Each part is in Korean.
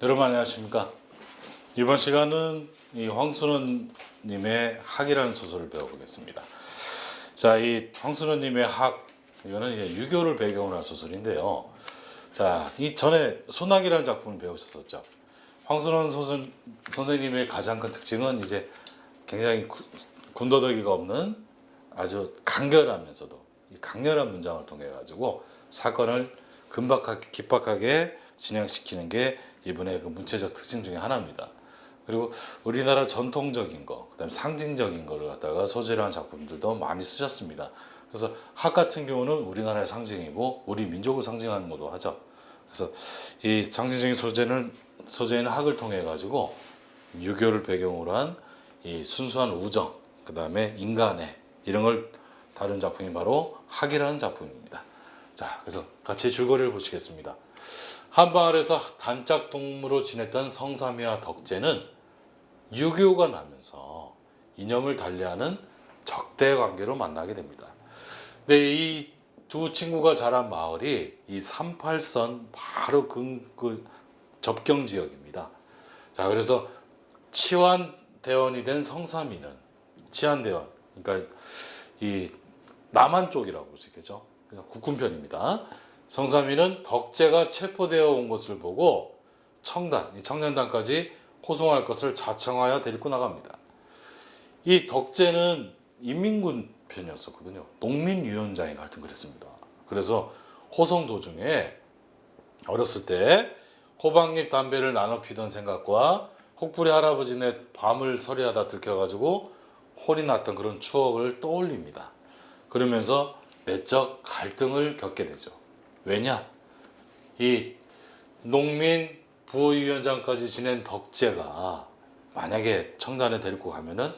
여러분 안녕하십니까? 이번 시간은 이 황순원님의 학이라는 소설을 배워보겠습니다. 자, 이 황순원님의 학, 이거는 이제 유교를 배경으로 한 소설인데요. 자, 이 전에 소나기라는 작품을 배우셨었죠. 황순원 선생님의 가장 큰 특징은 이제 굉장히 군더더기가 없는 아주 간결하면서도 이 강렬한 문장을 통해 가지고 사건을 긴박하게 진행시키는 게 이분의 그 문체적 특징 중에 하나입니다. 그리고 우리나라 전통적인 거, 그다음에 상징적인 거를 갖다가 소재로 한 작품들도 많이 쓰셨습니다. 그래서 학 같은 경우는 우리나라의 상징이고 우리 민족을 상징하는 것도 하죠. 그래서 이 상징적인 소재인 학을 통해 가지고 유교를 배경으로 한 이 순수한 우정, 그다음에 인간애 이런 걸 다룬 작품이 바로 학이라는 작품입니다. 자, 그래서 같이 줄거리를 보시겠습니다. 한마을에서 단짝 동무로 지냈던 성삼이와 덕재는 유교가 나면서 이념을 달리하는 적대 관계로 만나게 됩니다. 근데 이 두 친구가 자란 마을이 이 38선 바로 그 접경 지역입니다. 자, 그래서 치환대원이 된 성삼이는 치환대원, 그러니까 이 남한 쪽이라고 볼 수 있겠죠. 그냥 국군편입니다. 성삼이는 덕재가 체포되어 온 것을 보고 이 청년단까지 호송할 것을 자청하여 데리고 나갑니다. 이 덕재는 인민군 편이었었거든요. 농민위원장인가 하여튼 그랬습니다. 그래서 호송 도중에 어렸을 때 호박잎 담배를 나눠 피던 생각과 혹부리 할아버지네 밤을 서리하다 들켜가지고 혼이 났던 그런 추억을 떠올립니다. 그러면서 내적 갈등을 겪게 되죠. 왜냐? 이 농민 부호위원장까지 지낸 덕재가 만약에 청단에 데리고 가면은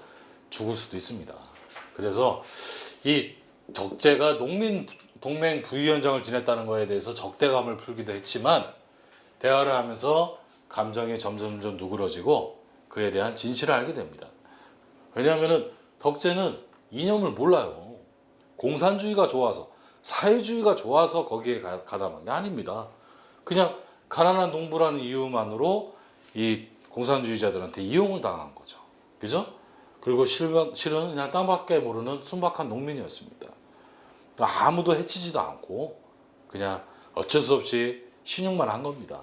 죽을 수도 있습니다. 그래서 이 덕재가 농민 동맹 부위원장을 지냈다는 거에 대해서 적대감을 풀기도 했지만 대화를 하면서 감정이 점점 누그러지고 그에 대한 진실을 알게 됩니다. 왜냐하면은 덕재는 이념을 몰라요. 공산주의가 좋아서 사회주의가 좋아서 거기에 가담한 게 아닙니다. 그냥 가난한 농부라는 이유만으로 이 공산주의자들한테 이용을 당한 거죠. 그죠? 그리고 실은 그냥 땅밖에 모르는 순박한 농민이었습니다. 그러니까 아무도 해치지도 않고 그냥 어쩔 수 없이 신용만 한 겁니다.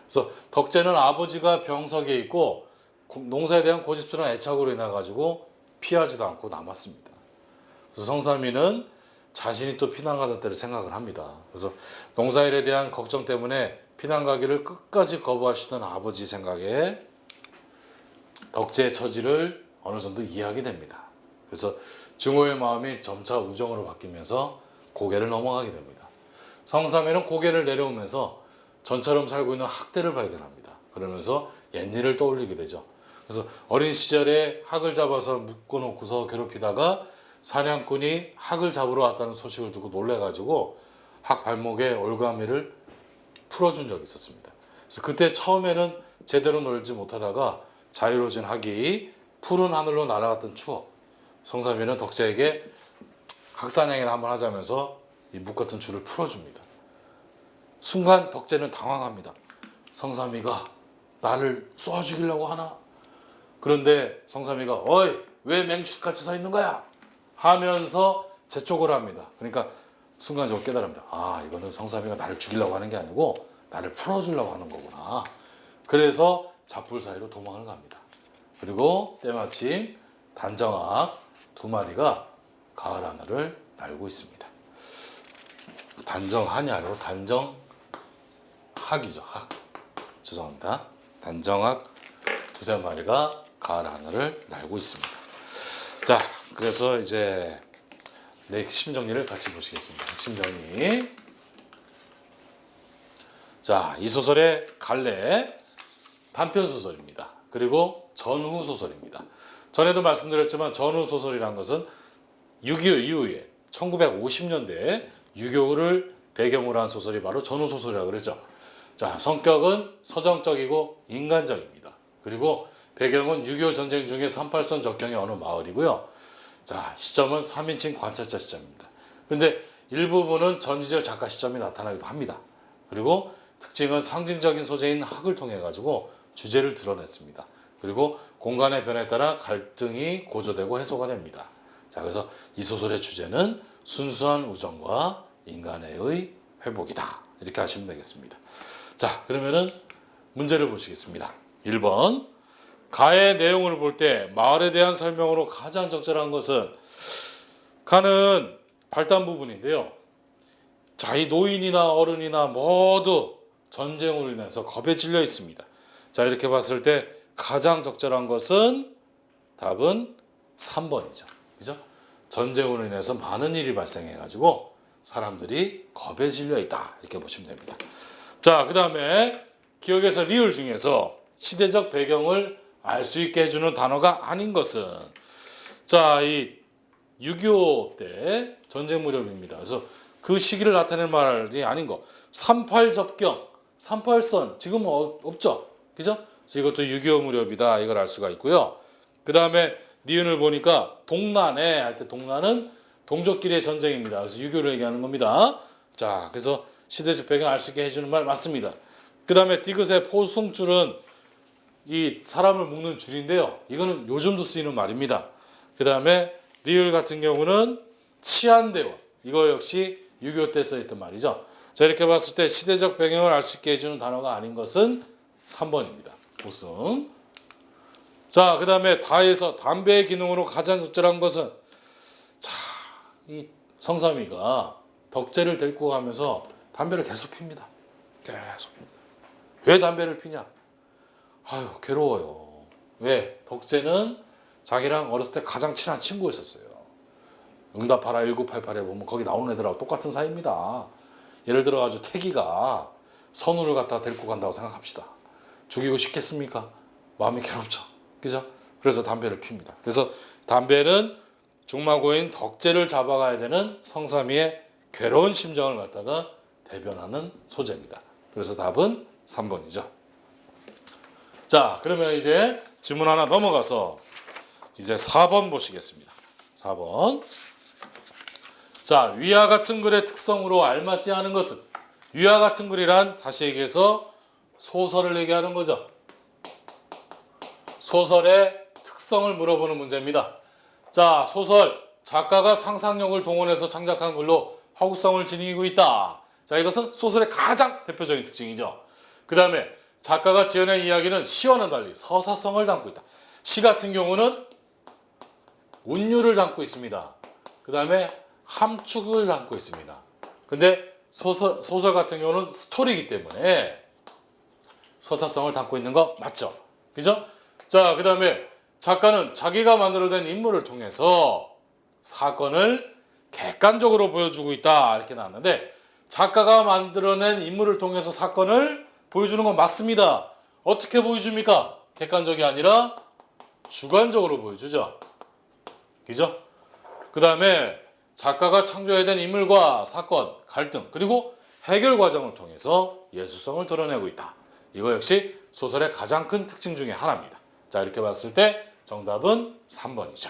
그래서 덕재는 아버지가 병석에 있고 농사에 대한 고집스러운 애착으로 인해 가지고 피하지도 않고 남았습니다. 그래서 성삼이는 자신이 또 피난 가던 때를 생각을 합니다. 그래서 농사일에 대한 걱정 때문에 피난 가기를 끝까지 거부하시던 아버지 생각에 덕재의 처지를 어느 정도 이해하게 됩니다. 그래서 증오의 마음이 점차 우정으로 바뀌면서 고개를 넘어가게 됩니다. 성삼이는 고개를 내려오면서 전처럼 살고 있는 학대를 발견합니다. 그러면서 옛일을 떠올리게 되죠. 그래서 어린 시절에 학을 잡아서 묶어놓고서 괴롭히다가 사냥꾼이 학을 잡으러 왔다는 소식을 듣고 놀래가지고 학 발목에 올가미를 풀어준 적이 있었습니다. 그래서 그때 처음에는 제대로 놀지 못하다가 자유로워진 학이 푸른 하늘로 날아갔던 추억. 성삼이는 덕재에게 학사냥이나 한번 하자면서 이 묶었던 줄을 풀어줍니다. 순간 덕재는 당황합니다. 성삼이가 나를 쏘아 죽이려고 하나? 그런데 성삼이가 어이 왜 맹주같이 서 있는 거야? 하면서 재촉을 합니다. 그러니까 순간적으로 깨달습니다. 아, 이거는 성삼이가 나를 죽이려고 하는 게 아니고 나를 풀어주려고 하는 거구나. 그래서 잡불 사이로 도망을 갑니다. 그리고 때마침 단정학 두 마리가 가을 하늘을 날고 있습니다. 단정한이 아니고 단정학이죠. 학. 죄송합니다. 단정학 두세 마리가 가을 하늘을 날고 있습니다. 자, 그래서 이제 내 핵심 정리를 같이 보시겠습니다. 핵심 정리. 자, 이 소설의 갈래 단편 소설입니다. 그리고 전후 소설입니다. 전에도 말씀드렸지만 전후 소설이란 것은 6.25 이후에 1950년대에 유교를 배경으로 한 소설이 바로 전후 소설이라고 그러죠. 자, 성격은 서정적이고 인간적입니다. 그리고 배경은 6.25 전쟁 중에 38선 접경의 어느 마을이고요. 자, 시점은 3인칭 관찰자 시점입니다. 그런데 일부분은 전지적 작가 시점이 나타나기도 합니다. 그리고 특징은 상징적인 소재인 학을 통해 가지고 주제를 드러냈습니다. 그리고 공간의 변화에 따라 갈등이 고조되고 해소가 됩니다. 자, 그래서 이 소설의 주제는 순수한 우정과 인간의 회복이다. 이렇게 하시면 되겠습니다. 자, 그러면은 문제를 보시겠습니다. 1번. 가의 내용을 볼 때 마을에 대한 설명으로 가장 적절한 것은 가는 발단 부분인데요. 자, 이 노인이나 어른이나 모두 전쟁으로 인해서 겁에 질려 있습니다. 자, 이렇게 봤을 때 가장 적절한 것은 답은 3번이죠. 그죠? 전쟁으로 인해서 많은 일이 발생해 가지고 사람들이 겁에 질려 있다. 이렇게 보시면 됩니다. 자, 그다음에 기억에서 리을 중에서 시대적 배경을 알 수 있게 해주는 단어가 아닌 것은 자, 이 6.25 때 전쟁 무렵입니다. 그래서 그 시기를 나타내는 말이 아닌 거. 38 접경, 38선 지금은 없죠. 그죠? 그래서 이것도 6.25 무렵이다. 이걸 알 수가 있고요. 그 다음에 니은을 보니까 동란에 할 때 동란은 동족끼리의 전쟁입니다. 그래서 6.25를 얘기하는 겁니다. 자, 그래서 시대적 배경 알 수 있게 해주는 말 맞습니다. 그 다음에 디귿의 포승줄은 이 사람을 묶는 줄인데요. 이거는 요즘도 쓰이는 말입니다. 그 다음에 리을 같은 경우는 치안대원. 이거 역시 6.25 때 써있던 말이죠. 자, 이렇게 봤을 때 시대적 배경을 알 수 있게 해주는 단어가 아닌 것은 3번입니다. 보승. 자, 그 다음에 다에서 담배의 기능으로 가장 적절한 것은 자, 이 성삼이가 덕재를 데리고 가면서 담배를 계속 핍니다. 계속 핍니다. 왜 담배를 피냐? 아유, 괴로워요. 왜? 덕재는 자기랑 어렸을 때 가장 친한 친구였었어요. 응답하라 1988에 보면 거기 나오는 애들하고 똑같은 사이입니다. 예를 들어 가지고 태기가 선우를 갖다 데리고 간다고 생각합시다. 죽이고 싶겠습니까? 마음이 괴롭죠. 그죠? 그래서 담배를 핍니다. 그래서 담배는 중마고인 덕재를 잡아가야 되는 성삼이의 괴로운 심정을 갖다가 대변하는 소재입니다. 그래서 답은 3번이죠. 자, 그러면 이제 질문 하나 넘어가서 이제 4번 보시겠습니다. 4번. 자, 위와 같은 글의 특성으로 알맞지 않은 것은 위와 같은 글이란 다시 얘기해서 소설을 얘기하는 거죠. 소설의 특성을 물어보는 문제입니다. 자, 소설 작가가 상상력을 동원해서 창작한 글로 허구성을 지니고 있다. 자, 이것은 소설의 가장 대표적인 특징이죠. 그 다음에 작가가 지어낸 이야기는 시와는 달리 서사성을 담고 있다. 시 같은 경우는 운율을 담고 있습니다. 그 다음에 함축을 담고 있습니다. 근데 소설 같은 경우는 스토리이기 때문에 서사성을 담고 있는 거 맞죠? 그죠? 자, 그 다음에 작가는 자기가 만들어낸 인물을 통해서 사건을 객관적으로 보여주고 있다. 이렇게 나왔는데 작가가 만들어낸 인물을 통해서 사건을 보여주는 건 맞습니다. 어떻게 보여줍니까? 객관적이 아니라 주관적으로 보여주죠. 그죠? 그 다음에 작가가 창조해낸 인물과 사건, 갈등, 그리고 해결 과정을 통해서 예술성을 드러내고 있다. 이거 역시 소설의 가장 큰 특징 중에 하나입니다. 자, 이렇게 봤을 때 정답은 3번이죠.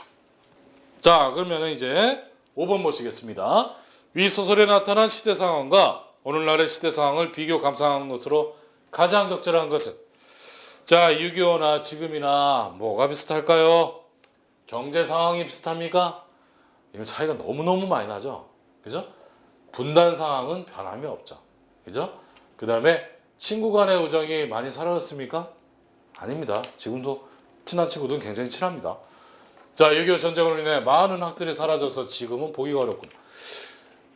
자, 그러면 이제 5번 보시겠습니다. 위 소설에 나타난 시대 상황과 오늘날의 시대 상황을 비교 감상한 것으로 가장 적절한 것은 자, 6.25나 지금이나 뭐가 비슷할까요? 경제 상황이 비슷합니까? 이거 차이가 너무너무 많이 나죠. 그죠? 분단 상황은 변함이 없죠. 그죠? 그 다음에 친구 간의 우정이 많이 사라졌습니까? 아닙니다. 지금도 친한 친구들은 굉장히 친합니다. 자, 6.25 전쟁으로 인해 많은 학들이 사라져서 지금은 보기가 어렵군.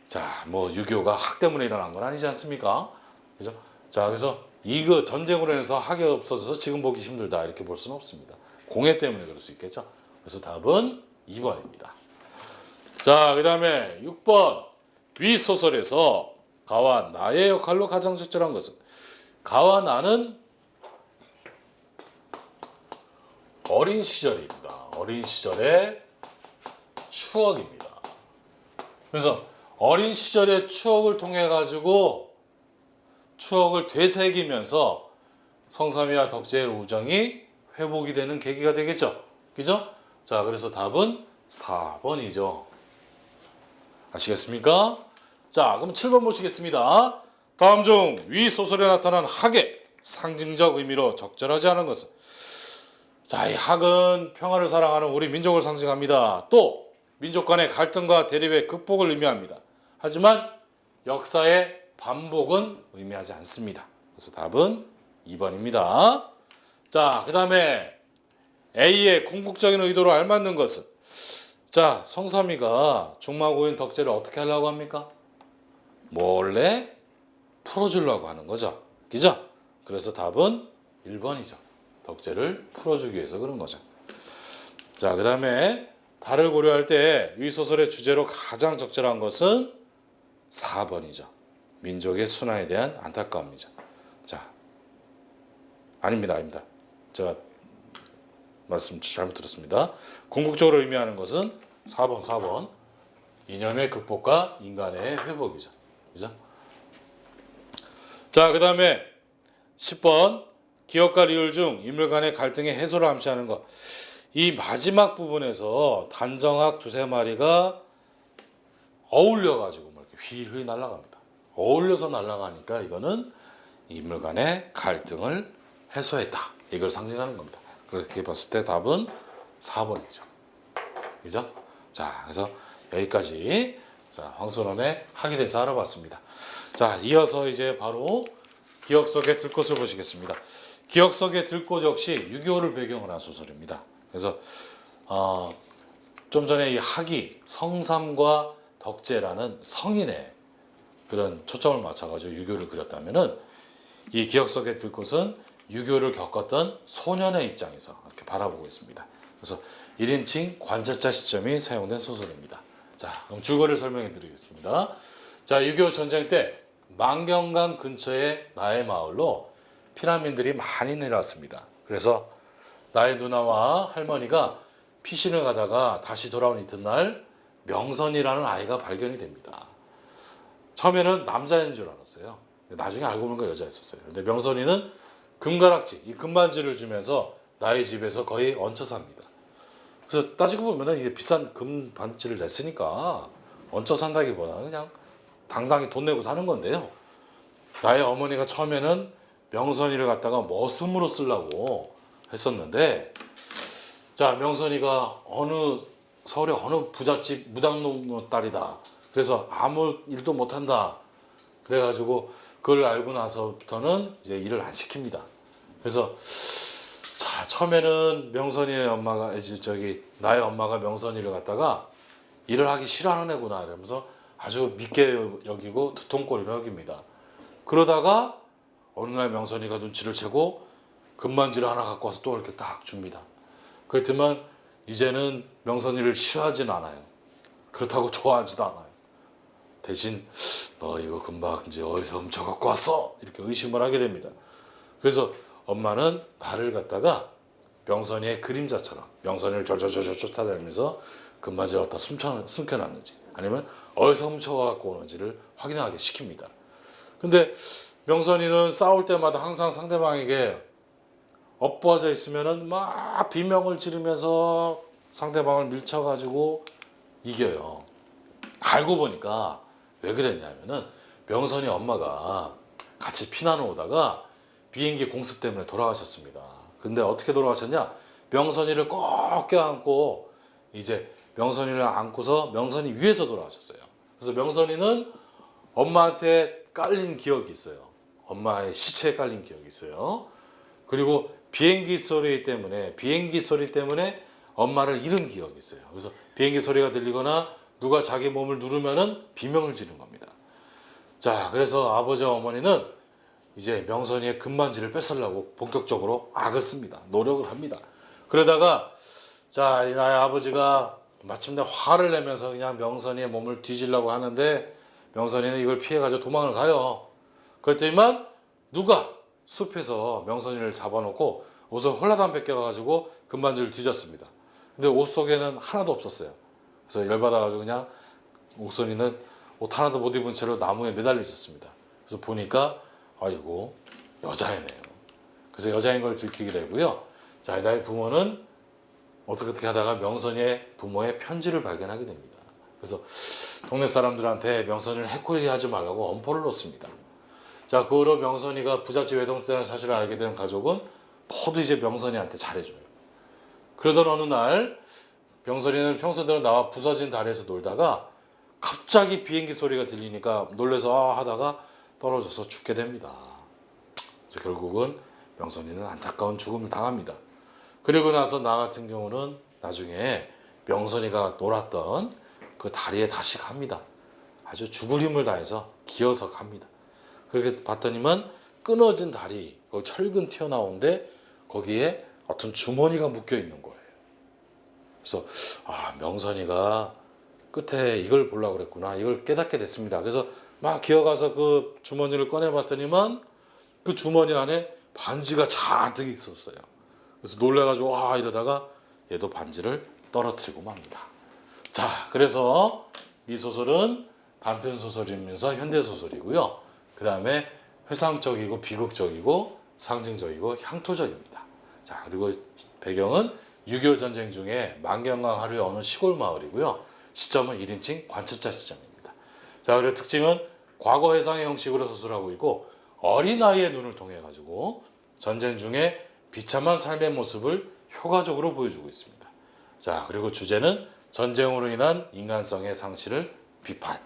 자, 뭐 6.25가 학 때문에 일어난 건 아니지 않습니까? 그죠? 자, 그래서 이거 전쟁으로 인해서 학이 없어져서 지금 보기 힘들다 이렇게 볼 수는 없습니다. 공해 때문에 그럴 수 있겠죠. 그래서 답은 2번입니다. 자, 그 다음에 6번. 위 소설에서 가와 나의 역할로 가장 적절한 것은 가와 나는 어린 시절입니다. 어린 시절의 추억입니다. 그래서 어린 시절의 추억을 통해 가지고 추억을 되새기면서 성삼이와 덕재의 우정이 회복이 되는 계기가 되겠죠. 그죠? 자, 그래서 답은 4번이죠. 아시겠습니까? 자, 그럼 7번 보시겠습니다. 다음 중 위 소설에 나타난 학의 상징적 의미로 적절하지 않은 것은? 자, 이 학은 평화를 사랑하는 우리 민족을 상징합니다. 또 민족 간의 갈등과 대립의 극복을 의미합니다. 하지만 역사의 반복은 의미하지 않습니다. 그래서 답은 2번입니다. 자, 그 다음에 A의 궁극적인 의도로 알맞는 것은? 자, 성삼이가 중마고인 덕제를 어떻게 하려고 합니까? 몰래 풀어주려고 하는 거죠. 그죠? 그래서 답은 1번이죠. 덕제를 풀어주기 위해서 그런 거죠. 자, 그 다음에 달을 고려할 때 이 소설의 주제로 가장 적절한 것은 4번이죠. 민족의 순환에 대한 안타까움이죠. 자, 아닙니다. 제가 말씀 잘못 들었습니다. 궁극적으로 의미하는 것은 4번. 이념의 극복과 인간의 회복이죠. 그죠? 자, 그 다음에 10번 기억과 리을 중 인물 간의 갈등의 해소를 암시하는 것. 이 마지막 부분에서 단정학 두세 마리가 어울려가지고 이렇게 휘휘 날아갑니다. 어울려서 날아가니까 이거는 인물 간의 갈등을 해소했다. 이걸 상징하는 겁니다. 그렇게 봤을 때 답은 4번이죠. 그죠? 자, 그래서 여기까지 황선원의 학에 대해서 알아봤습니다. 자, 이어서 이제 바로 기억 속의 들꽃을 보시겠습니다. 기억 속의 들꽃 역시 6.25를 배경으로 한 소설입니다. 그래서 좀 전에 이 학이 성삼과 덕제라는 성인의 그런 초점을 맞춰가지고 6.25를 그렸다면은 이 기억 속의 들꽃은 6.25를 겪었던 소년의 입장에서 이렇게 바라보고 있습니다. 그래서 1인칭 관저자 시점이 사용된 소설입니다. 자, 그럼 줄거리를 설명해 드리겠습니다. 자, 6.25 전쟁 때 만경강 근처의 나의 마을로 피난민들이 많이 내려왔습니다. 그래서 나의 누나와 할머니가 피신을 가다가 다시 돌아온 이튿날 명선이라는 아이가 발견이 됩니다. 처음에는 남자인 줄 알았어요. 나중에 알고 보니까 여자였었어요. 근데 명선이는 금가락지, 이 금반지를 주면서 나의 집에서 거의 얹혀 삽니다. 그래서 따지고 보면은 이게 비싼 금반지를 냈으니까 얹혀 산다기보다 그냥 당당히 돈 내고 사는 건데요. 나의 어머니가 처음에는 명선이를 갖다가 머슴으로 쓰려고 했었는데, 자, 명선이가 서울의 어느 부잣집 무당놈 딸이다. 그래서 아무 일도 못한다. 그래가지고 그걸 알고 나서부터는 이제 일을 안 시킵니다. 그래서 자, 처음에는 명선이의 엄마가 나의 엄마가 명선이를 갖다가 일을 하기 싫어하는 애구나 이러면서 아주 믿게 여기고 두통거리로 여깁니다. 그러다가 어느 날 명선이가 눈치를 채고 금반지를 하나 갖고 와서 또 이렇게 딱 줍니다. 그렇지만 이제는 명선이를 싫어하진 않아요. 그렇다고 좋아하지도 않아요. 대신 너 이거 금반지 어디서 훔쳐 갖고 왔어? 이렇게 의심을 하게 됩니다. 그래서 엄마는 나를 갖다가 명선이의 그림자처럼 명선이를 졸졸졸졸 쫓아다니면서 금반지를 갖다 숨겨놨는지 아니면 어디서 훔쳐갖고 오는지를 확인하게 시킵니다. 근데 명선이는 싸울 때마다 항상 상대방에게 엎어져 있으면은 막 비명을 지르면서 상대방을 밀쳐가지고 이겨요. 알고 보니까 왜 그랬냐면은 명선이 엄마가 같이 피난을 오다가 비행기 공습 때문에 돌아가셨습니다. 근데 어떻게 돌아가셨냐? 명선이를 꼭 껴안고 이제 명선이를 안고서 명선이 위에서 돌아가셨어요. 그래서 명선이는 엄마한테 깔린 기억이 있어요. 엄마의 시체에 깔린 기억이 있어요. 그리고 비행기 소리 때문에 엄마를 잃은 기억이 있어요. 그래서 비행기 소리가 들리거나 누가 자기 몸을 누르면은 비명을 지르는 겁니다. 자, 그래서 아버지와 어머니는 이제 명선이의 금반지를 뺏으려고 본격적으로 악을 씁니다. 노력을 합니다. 그러다가 자, 나의 아버지가 마침내 화를 내면서 그냥 명선이의 몸을 뒤지려고 하는데 명선이는 이걸 피해가지고 도망을 가요. 그랬더니만 누가 숲에서 명선이를 잡아놓고 옷을 홀라당 벗겨가지고 금반지를 뒤졌습니다. 근데 옷 속에는 하나도 없었어요. 그래서 열받아가지고 그냥 옥선이는 옷 하나도 못 입은 채로 나무에 매달려 있었습니다. 그래서 보니까 아이고 여자애네요. 그래서 여자인 걸 들키게 되고요. 자, 나의 부모는 어떻게 하다가 명선이의 부모의 편지를 발견하게 됩니다. 그래서 동네 사람들한테 명선이를 해코지 하지 말라고 엄포를 놓습니다. 자, 그 후로 명선이가 부잣집 외동딸이라는 사실을 알게 된 가족은 모두 이제 명선이한테 잘해줘요. 그러던 어느 날 명선이는 평소대로 나와 부서진 다리에서 놀다가 갑자기 비행기 소리가 들리니까 놀래서 하다가 떨어져서 죽게 됩니다. 그래서 결국은 명선이는 안타까운 죽음을 당합니다. 그리고 나서 나 같은 경우는 나중에 명선이가 놀았던 그 다리에 다시 갑니다. 아주 죽을 힘을 다해서 기어서 갑니다. 그렇게 봤더니만 끊어진 다리, 거기 철근 튀어나오는데 거기에 어떤 주머니가 묶여 있는 거예요. 그래서 명선이가 끝에 이걸 보려고 그랬구나. 이걸 깨닫게 됐습니다. 그래서 막 기어가서 그 주머니를 꺼내봤더니만 그 주머니 안에 반지가 잔뜩 있었어요. 그래서 놀래가지고 이러다가 얘도 반지를 떨어뜨리고 맙니다. 자, 그래서 이 소설은 단편 소설이면서 현대 소설이고요. 그 다음에 회상적이고 비극적이고 상징적이고 향토적입니다. 자, 그리고 배경은 6.25 전쟁 중에 만경강 하류의 어느 시골 마을이고요. 시점은 1인칭 관찰자 시점입니다. 자, 그리고 특징은 과거 회상의 형식으로 서술하고 있고 어린아이의 눈을 통해 가지고 전쟁 중에 비참한 삶의 모습을 효과적으로 보여주고 있습니다. 자, 그리고 주제는 전쟁으로 인한 인간성의 상실을 비판.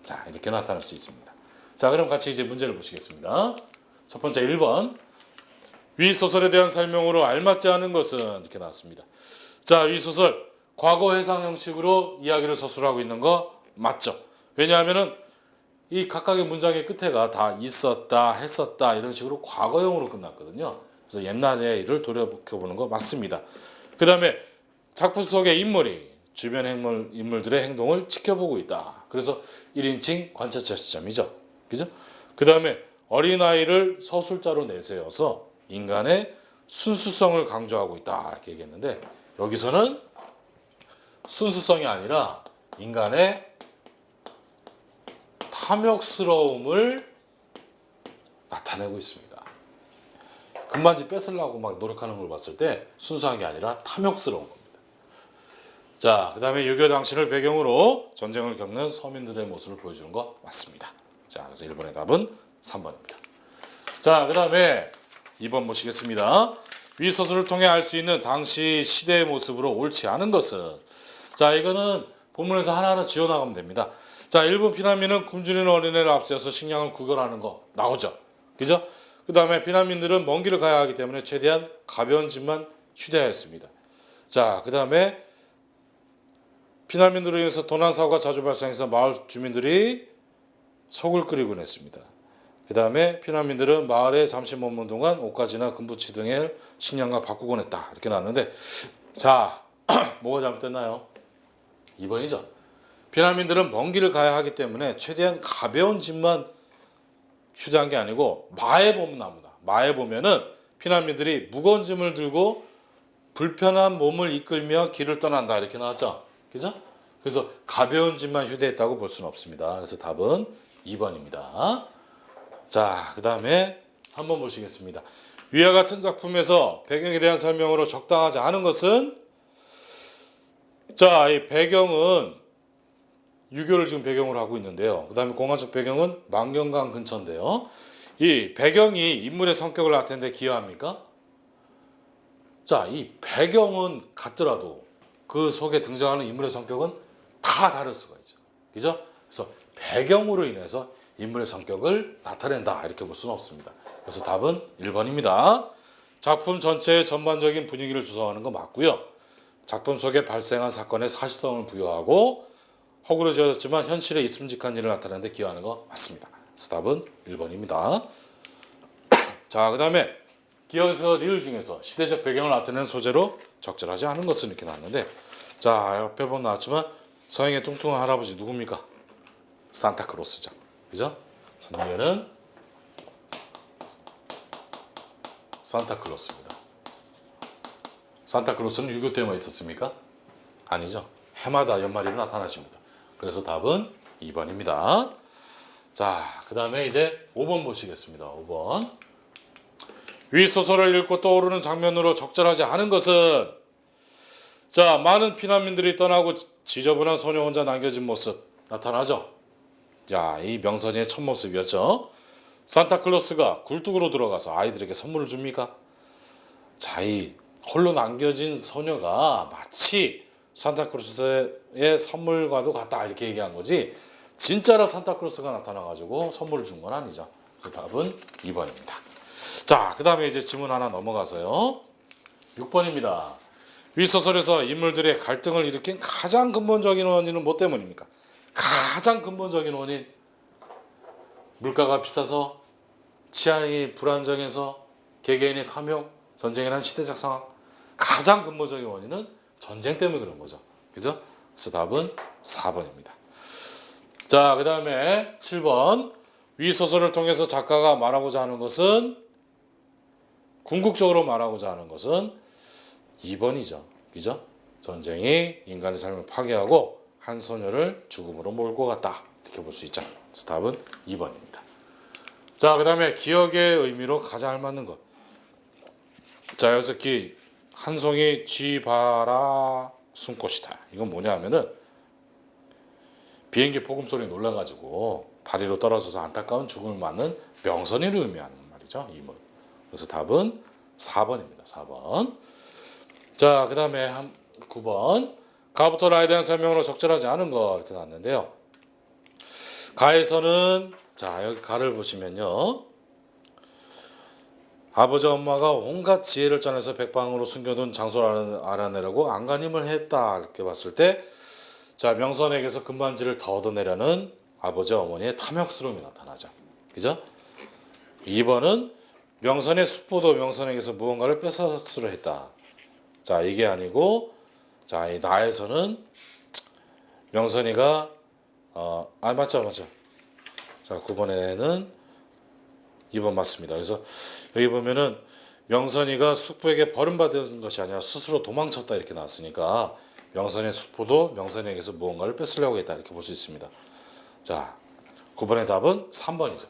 자, 이렇게 나타날 수 있습니다. 자, 그럼 같이 이제 문제를 보시겠습니다. 첫 번째 1번. 위 소설에 대한 설명으로 알맞지 않은 것은 이렇게 나왔습니다. 자, 위 소설 과거 회상 형식으로 이야기를 서술하고 있는 거 맞죠? 왜냐하면은 이 각각의 문장의 끝에가 다 있었다, 했었다 이런 식으로 과거형으로 끝났거든요. 그래서 옛날의 일을 돌이켜보는 거 맞습니다. 그 다음에 작품 속의 인물이 주변 인물들의 행동을 지켜보고 있다. 그래서 1인칭 관찰자 시점이죠. 그죠? 그 다음에 어린아이를 서술자로 내세워서 인간의 순수성을 강조하고 있다. 이렇게 얘기했는데 여기서는 순수성이 아니라 인간의 탐욕스러움을 나타내고 있습니다. 금반지 뺏으려고 막 노력하는 걸 봤을 때 순수한 게 아니라 탐욕스러운 겁니다. 자, 그 다음에 6.25 당시를 배경으로 전쟁을 겪는 서민들의 모습을 보여주는 거 맞습니다. 자, 그래서 1번의 답은 3번입니다. 자, 그 다음에 2번 보시겠습니다. 위 소설을 통해 알 수 있는 당시 시대의 모습으로 옳지 않은 것은, 자, 이거는 본문에서 하나하나 지어나가면 됩니다. 자, 일본 피난민은 굶주리는 어린애를 앞세워서 식량을 구걸하는 거 나오죠. 그죠? 그 다음에 피난민들은 먼 길을 가야 하기 때문에 최대한 가벼운 짐만 휴대해야 했습니다. 자, 그 다음에 피난민들로 인해서 도난사고가 자주 발생해서 마을 주민들이 속을 끓이곤 했습니다. 그 다음에 피난민들은 마을에 잠시 머무는 동안 옷가지나 금부치 등의 식량과 바꾸곤 했다. 이렇게 나왔는데, 자, 뭐가 잘못됐나요? 2번이죠. 피난민들은 먼 길을 가야 하기 때문에 최대한 가벼운 짐만 휴대한 게 아니고 마에 보면 나옵니다. 마에 보면은 피난민들이 무거운 짐을 들고 불편한 몸을 이끌며 길을 떠난다. 이렇게 나왔죠. 그죠? 그래서 가벼운 짐만 휴대했다고 볼 수는 없습니다. 그래서 답은 2번입니다. 자, 그 다음에 3번 보시겠습니다. 위와 같은 작품에서 배경에 대한 설명으로 적당하지 않은 것은, 자, 이 배경은 유교를 지금 배경으로 하고 있는데요. 그 다음에 공간적 배경은 만경강 근처인데요. 이 배경이 인물의 성격을 나타내는 데 기여합니까? 자, 이 배경은 같더라도 그 속에 등장하는 인물의 성격은 다 다를 수가 있죠. 그죠? 그래서 배경으로 인해서 인물의 성격을 나타낸다. 이렇게 볼 수는 없습니다. 그래서 답은 1번입니다. 작품 전체의 전반적인 분위기를 조성하는 거 맞고요. 작품 속에 발생한 사건의 사실성을 부여하고 허구로 지어졌지만 현실에 있음직한 일을 나타내는 데 기여하는 거 맞습니다. 그래서 답은 1번입니다. 자, 그 다음에 기억에서 리을 중에서 시대적 배경을 나타내는 소재로 적절하지 않은 것은 이렇게 나왔는데, 자, 옆에 보면 나왔지만 서양의 뚱뚱한 할아버지 누굽니까? 산타크로스죠. 그죠? 선생님은 산타클로스입니다. 산타클로스는 유교 때만 있었습니까? 아니죠. 해마다 연말이면 나타나십니다. 그래서 답은 2번입니다. 자, 그 다음에 이제 5번 보시겠습니다. 5번. 위 소설을 읽고 떠오르는 장면으로 적절하지 않은 것은, 자, 많은 피난민들이 떠나고 지저분한 소녀 혼자 남겨진 모습 나타나죠. 자, 이 명선이의 첫 모습이었죠. 산타클로스가 굴뚝으로 들어가서 아이들에게 선물을 줍니까? 자, 이 홀로 남겨진 소녀가 마치 산타클로스의 선물과도 같다 이렇게 얘기한 거지 진짜로 산타클로스가 나타나가지고 선물을 준 건 아니죠. 그래서 답은 2번입니다. 자, 그 다음에 이제 지문 하나 넘어가서요. 6번입니다. 위 소설에서 인물들의 갈등을 일으킨 가장 근본적인 원인은 뭐 때문입니까? 가장 근본적인 원인, 물가가 비싸서, 치안이 불안정해서, 개개인의 탐욕, 전쟁이라는 시대적 상황. 가장 근본적인 원인은 전쟁 때문에 그런 거죠. 그죠? 그래서 답은 4번입니다. 자, 그 다음에 7번. 위 소설을 통해서 작가가 말하고자 하는 것은, 궁극적으로 말하고자 하는 것은 2번이죠. 그죠? 전쟁이 인간의 삶을 파괴하고 한 소녀를 죽음으로 몰고 갔다. 이렇게 볼 수 있죠. 그래서 답은 2번입니다. 자, 그 다음에 기억의 의미로 가장 알맞는 것. 자, 여기서 한 송이 쥐바라 숨꽃이다. 이건 뭐냐 하면은 비행기 폭음 소리에 놀라가지고 다리로 떨어져서 안타까운 죽음을 맞는 명선이를 의미하는 말이죠. 이문. 그래서 답은 4번입니다. 4번. 자, 그 다음에 9번. 가부터 라에 대한 설명으로 적절하지 않은 거 이렇게 나왔는데요. 가에서는 자, 여기 가를 보시면요. 아버지 엄마가 온갖 지혜를 짜내서 백방으로 숨겨둔 장소를 알아내려고 안간힘을 했다 이렇게 봤을 때 자, 명선에게서 금반지를 더 얻어내려는 아버지 어머니의 탐욕스러움이 나타나죠. 그죠? 2번은 명선의 숙보도 명선에게서 무언가를 뺏어쓰려 했다. 자, 이게 아니고 자, 이 나에서는 명선이가 맞죠. 자, 9번에는 2번 맞습니다. 그래서 여기 보면은 명선이가 숙부에게 버림받은 것이 아니라 스스로 도망쳤다 이렇게 나왔으니까 명선의 숙부도 명선에게서 무언가를 뺏으려고 했다 이렇게 볼 수 있습니다. 자, 9번의 답은 3번이죠.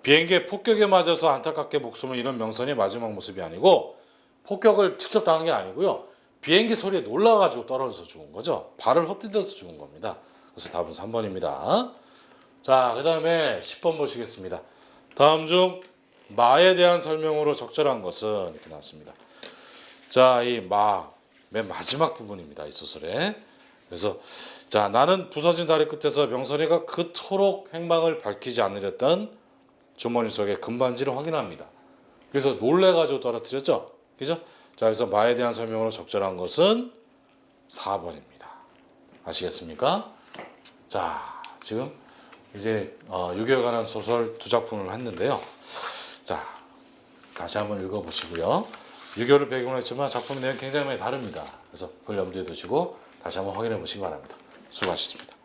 비행기의 폭격에 맞아서 안타깝게 목숨을 잃은 명선의 마지막 모습이 아니고 폭격을 직접 당한 게 아니고요. 비행기 소리에 놀라가지고 떨어져서 죽은 거죠. 발을 헛디뎌서 죽은 겁니다. 그래서 답은 3번입니다. 자, 그 다음에 10번 보시겠습니다. 다음 중 마에 대한 설명으로 적절한 것은 이렇게 나왔습니다. 자, 이 마, 맨 마지막 부분입니다. 이 소설에. 그래서 자, 나는 부서진 다리 끝에서 명선이가 그토록 행방을 밝히지 않으렸던 주머니 속에 금반지를 확인합니다. 그래서 놀래가지고 떨어뜨렸죠. 그죠? 자, 그래서 마에 대한 설명으로 적절한 것은 4번입니다. 아시겠습니까? 자, 지금 이제 유교에 관한 소설 2작품을 했는데요. 자, 다시 한번 읽어보시고요. 유교를 배경으로 했지만 작품 내용 굉장히 많이 다릅니다. 그래서 그걸 염두에 두시고 다시 한번 확인해 보시기 바랍니다. 수고하셨습니다.